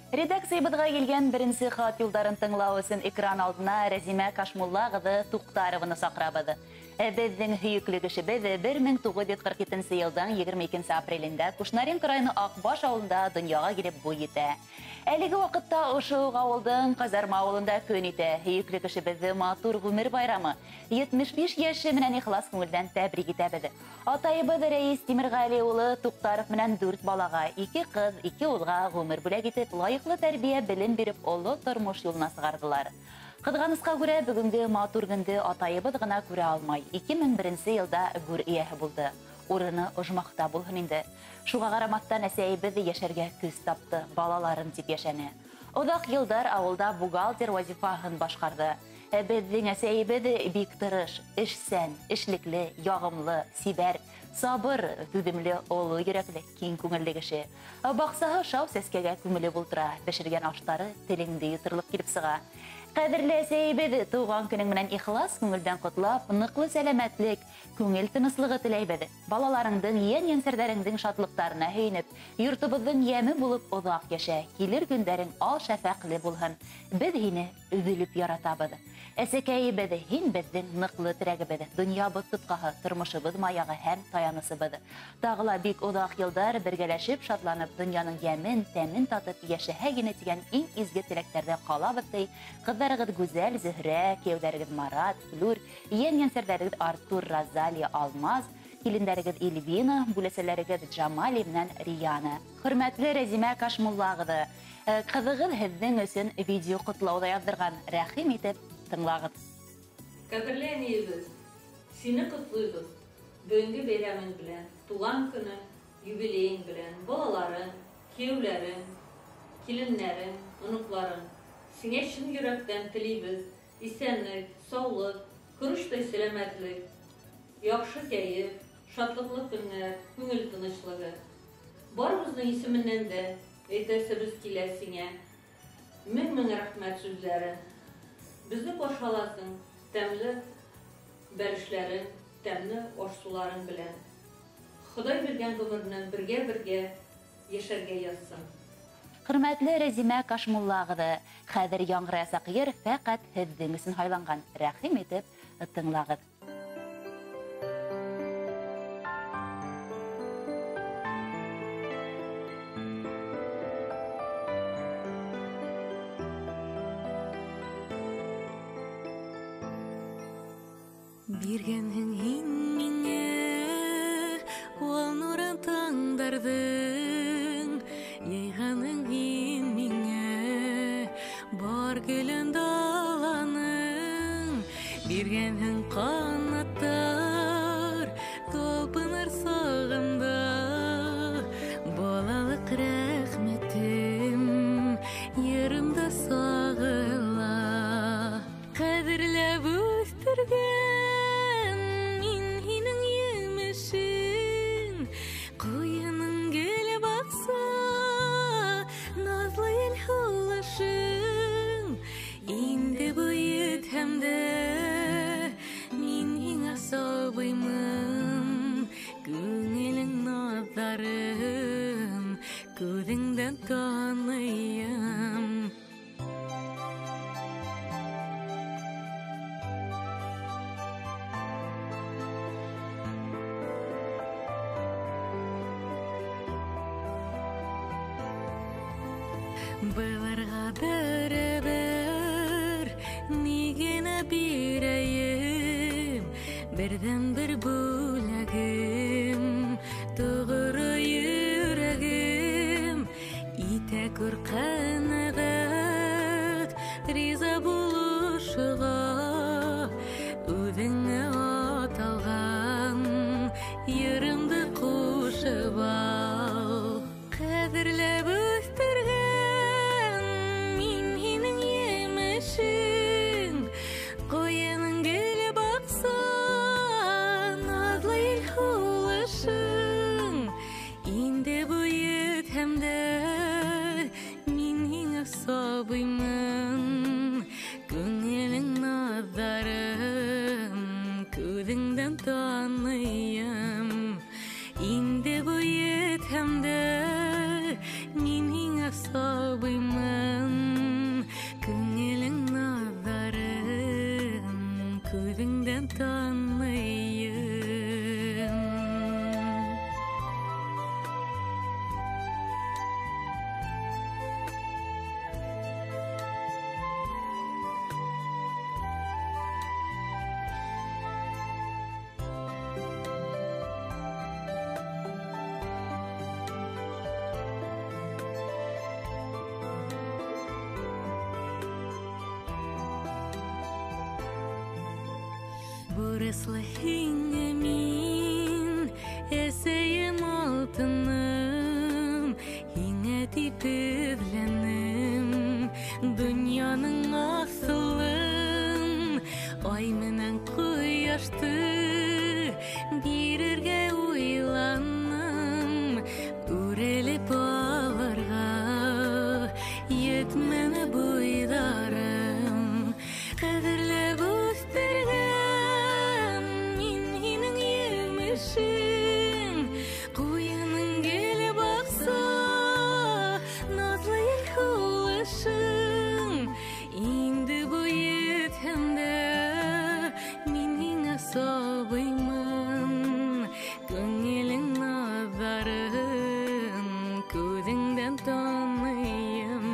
Редакциябызга келген беренче хат юлдарын тыңлау өчен экран алдына Рәзимә Кашмулла кызы Туктарованы сакрабыды. Безнең һөйүкле кешебез 1947 елдан 22 апрелендә Кушнаренко районы Акбаш авылында дөньяга килеп буй итә. Әлеге вакытта ошо авылдың казарма авылында көн итә. Һөйүкле кешебезне матур гомер байрамы 75 яше менән ихлас күңелдән тәбрик итәбез. Атайыбыз Рәис Тимергали улы Туктаров менән 4 балага, 2 кыз, 2 улга гомер бүләк итеп, лаеклы тәрбия белем биреп, олы тормыш юлына сыгардылар. Кызганыска күрә, бүгенге матур гүнде атайыбыз гына күрә алмай, 2001 елда гүр ияһе булды. Урыны ожмакта булһын инде. Шуга карамастан әсәйебез яшәргә күз тапты, балаларым дип яшәне. Озак елдар авылда бухгалтер вазифаһын башкарды. Безнең әсәйебез бик тырыш, эшсән, эшлекле, ягымлы, сибәр, сабыр, түземле, олы йөрәкле, киң күңелле кеше. Баксаһы шау сәскәгә күңеле бултыра, пешергән ашлары телеңдә йотырлык килеп сыга. Кадерле әсәйебез, туган көнең менән ихлас күңелдән котлап, ныклы сәламәтлек, күңел тынычлыгы теләйбез. Балаларыңдың, ян-янсәрдәреңдең шатлыктарына һөйнеп, йортыбызның яме булып озак яшә, килер көндәрең ал шәфәкъле булһын. Без һине үзелеп яратабыз. Әсәкәйебез, һин безнең ныклы терәгебез, дөньябыз тоткаһы, тормышыбыз маягы һәм таянысыбыз. Тагыла бик озак елдар бергәләшеп, шатланып, дөньяның ямен, тәмен татып яшәһә генә дигән иң изге теләктәрдә калабыз ди. Кызларыгыз Гүзәл, Зөһрә, кияүләрегез Марат, Флүр, ян-янсәрдәрегез Артур, Розалия, Алмаз, килендәрегез Эльвина, бүләсәләрегез Джамали белән Рияна. Хөрмәтле Рәзимә Кашмулла кызы, кызыгыз һезнең өчен видео котлауда яздырган. Рәхим итеп тыңлагыз. Кадерле әниебез, сине котлыйбыз. Бүгенге бәйрәмең белән, туган көне, юбилейң белән, балаларың, кияүләрең, киленнәрең, оныкларың. Сиңа чын йөрәктән телибез исәнлек, саулык, көрүштай сәламәтлек, яхшы кәеф, шатлыклы көннәр, күңел тынычлыгы. Барыбызның исеменнән дә әйтәсебез килә сиңа. Мең рәхмәт сүзләре. Безне каршыласың, тәмле бәрешләрең, тәмле аш-суларың белән. Ходай биргән гомерне бергә яшәргә язсын. Хөрмәтле Рәзимә Кашмулла кызы, хәзер яңгыраясак йыр фәкать һезнең өчен хайланган. Рәхим итеп тыңлагыз. Биргәнһең һин миңә ул нурын таңдарҙың, яйғаның һин миңә бар гөлөн даланың. Биргәнһең ҡанаттар талпыныр сағымда, балалык рәхмәтем йырымда сағыла. Ҡәҙерләп үҫтергән мин һинең емешең, ҡуйының гел баҡса, наҙлы ел һулышың. Инде буйыт һәм дә мин һиңә сабыймын, күңелең наҙҙарын күҙеңдән таныйым. Быларға бәрәбәр ни генә бирәйем, берҙән бер бүләгем, тоғро йөрәгем, итә күр ҡәнәғәт, риза булышыға, үҙеңә аталған йырымды ҡушып ал. Ҡәҙерләп үҫтергән мин һинең емешең, ҡуйының гел баҡса, наҙлы ел һулышың. Инде буйыт һәм дә мин һиңә сабыймын, күңелең наҙҙарын күҙеңдән таныйым. Инде буйыт һәм дә мин һиңә сабыймын. sabıyman Көңелің nazarın Көзіңден tanıyım Burası hinge min eseyim altınım Hinge tipizlenim dünyanın asılım Ay menen kuyaştı birerge uylanım Ürelip ağlarga yetmene buydarım Kadirle büstürgen min hinin yemişin Kuyanın gele baksa nazlı yıkılışın İndi bu yetemde min hine sabıyman Көңелің nazarın Көзіңден tanıyım